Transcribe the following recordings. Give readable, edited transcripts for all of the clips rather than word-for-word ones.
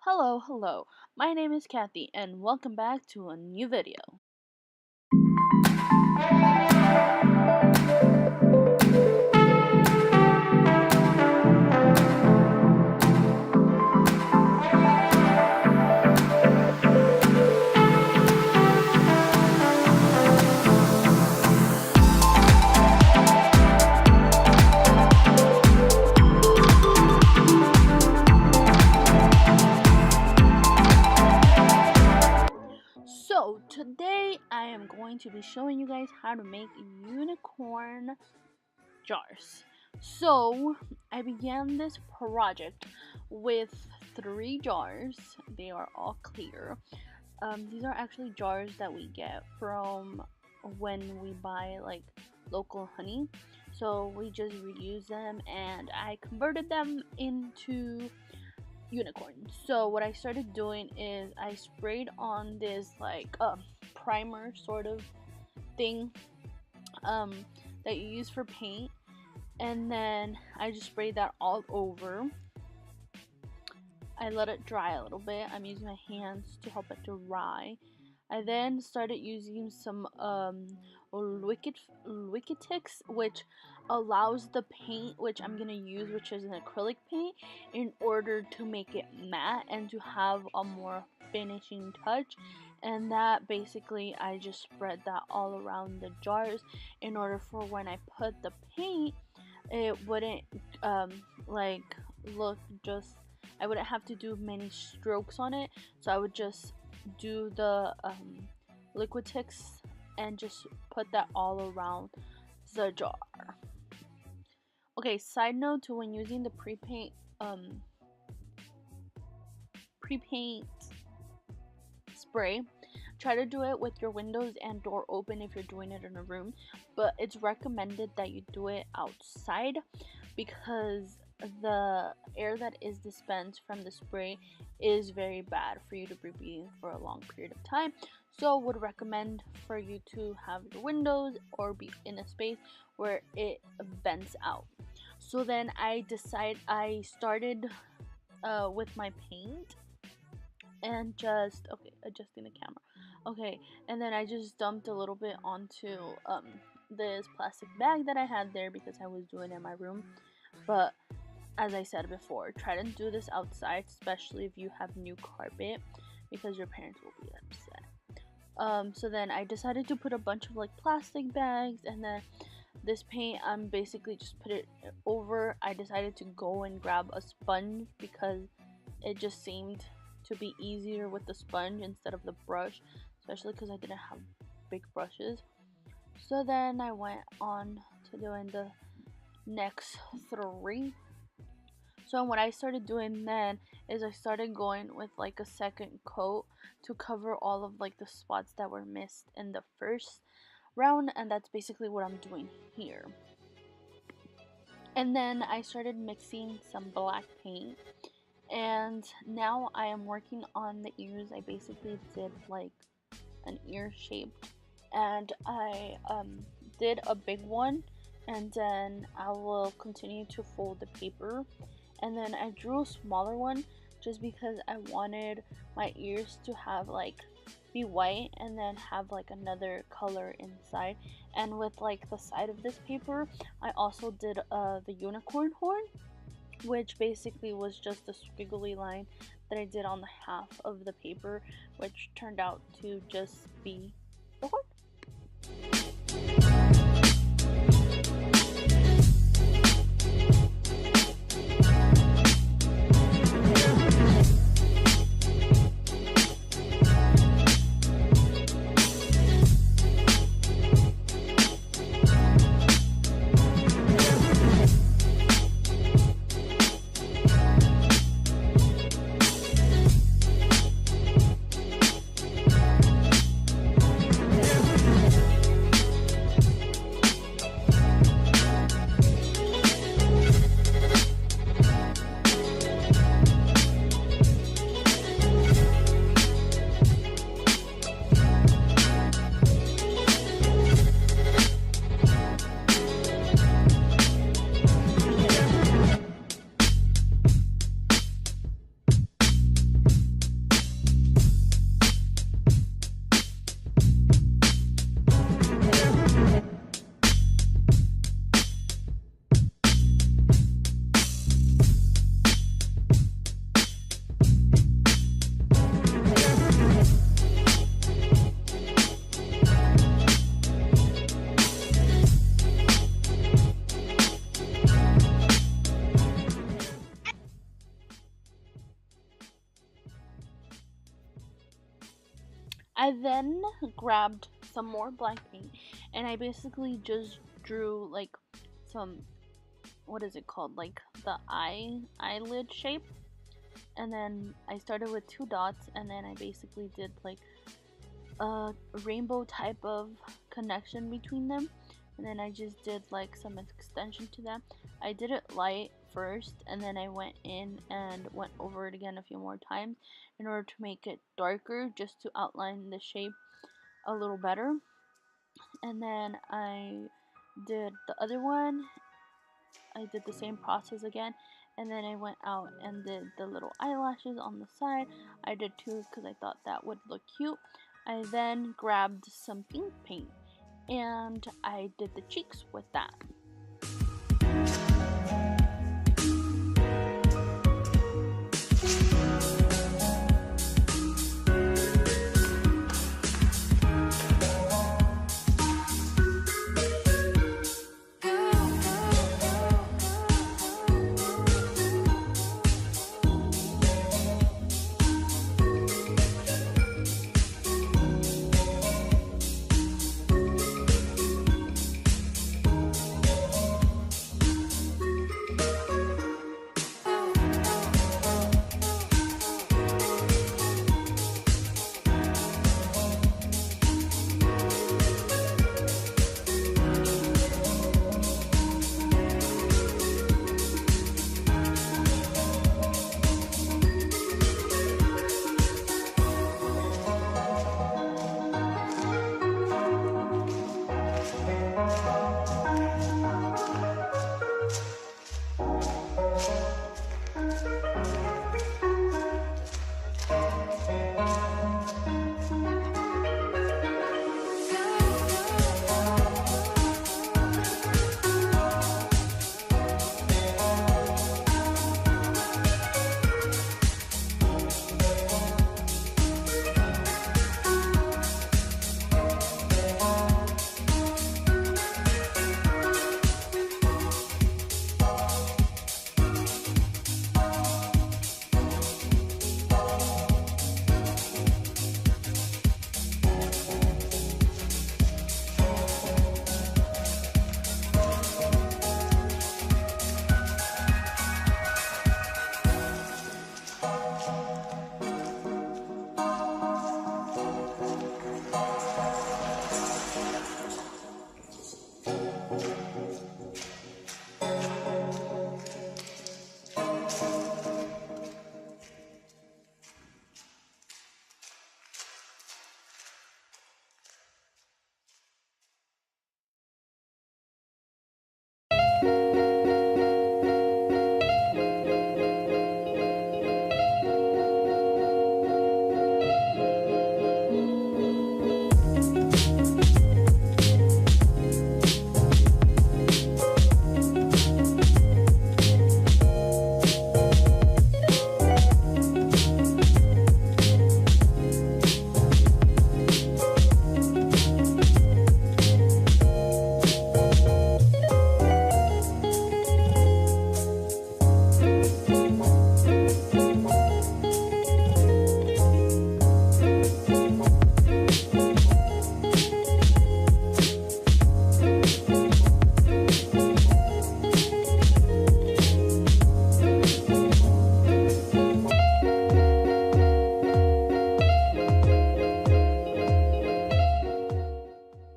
Hello. My name is Kathy, and welcome back to a new video. So, today I am going to be showing you guys how to make unicorn jars. So, I began this project with 3 jars. They are all clear. These are actually jars that we get from when we buy like local honey. So, we just reuse them and I converted them into unicorn. So what I started doing is I sprayed on this like primer sort of thing that you use for paint, and then I just sprayed that all over. I let it dry a little bit. I'm using my hands to help it dry. I then started using some Liquitex, which allows the paint, which I'm gonna use, which is an acrylic paint, in order to make it matte and to have a more finishing touch. And that basically I just spread that all around the jars in order for when I put the paint, it wouldn't like look just, I wouldn't have to do many strokes on it, so I would just do the Liquitex and just put that all around the jar. Okay, side note to when using the pre-paint spray, try to do it with your windows and door open if you're doing it in a room, but it's recommended that you do it outside because the air that is dispensed from the spray is very bad for you to be breathing for a long period of time. So would recommend for you to have your windows or be in a space where it vents out. So then I started with my paint and just adjusting the camera. Okay, and then I just dumped a little bit onto this plastic bag that I had there because I was doing it in my room. But as I said before, try to do this outside, especially if you have new carpet, because your parents will be upset. So then I decided to put a bunch of like plastic bags, and then this paint I'm basically just put it over. I decided to go and grab a sponge because it just seemed to be easier with the sponge instead of the brush, especially because I didn't have big brushes. So then I went on to doing the next 3. So what I started doing then is I started going with like a second coat to cover all of like the spots that were missed in the first round, and that's basically what I'm doing here. And then I started mixing some black paint, and now I am working on the ears. I basically did like an ear shape, and I did a big one, and then I will continue to fold the paper, and then I drew a smaller one just because I wanted my ears to have like be white and then have like another color inside. And with like the side of this paper, I also did the unicorn horn, which basically was just a squiggly line that I did on the half of the paper, which turned out to just be the horn. I then grabbed some more black paint and I basically just drew like some, what is it called, like the eyelid shape. And then I started with 2 dots, and then I basically did like a rainbow type of connection between them, and then I just did like some extension to them. I did it light first, and then I went in and went over it again a few more times in order to make it darker, just to outline the shape a little better. And then I did the other one. I did the same process again, and then I went out and did the little eyelashes on the side. I did 2 because I thought that would look cute. I then grabbed some pink paint and I did the cheeks with that.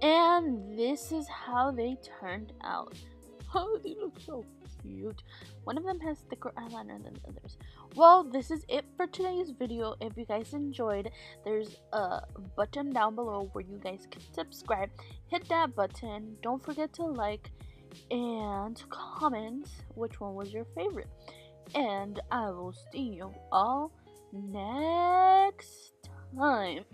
And this is how they turned out. Oh, they look so cute. One of them has thicker eyeliner than the others. Well, this is it for today's video. If you guys enjoyed, there's a button down below where you guys can subscribe. Hit that button. Don't forget to like and comment which one was your favorite. And I will see you all next time.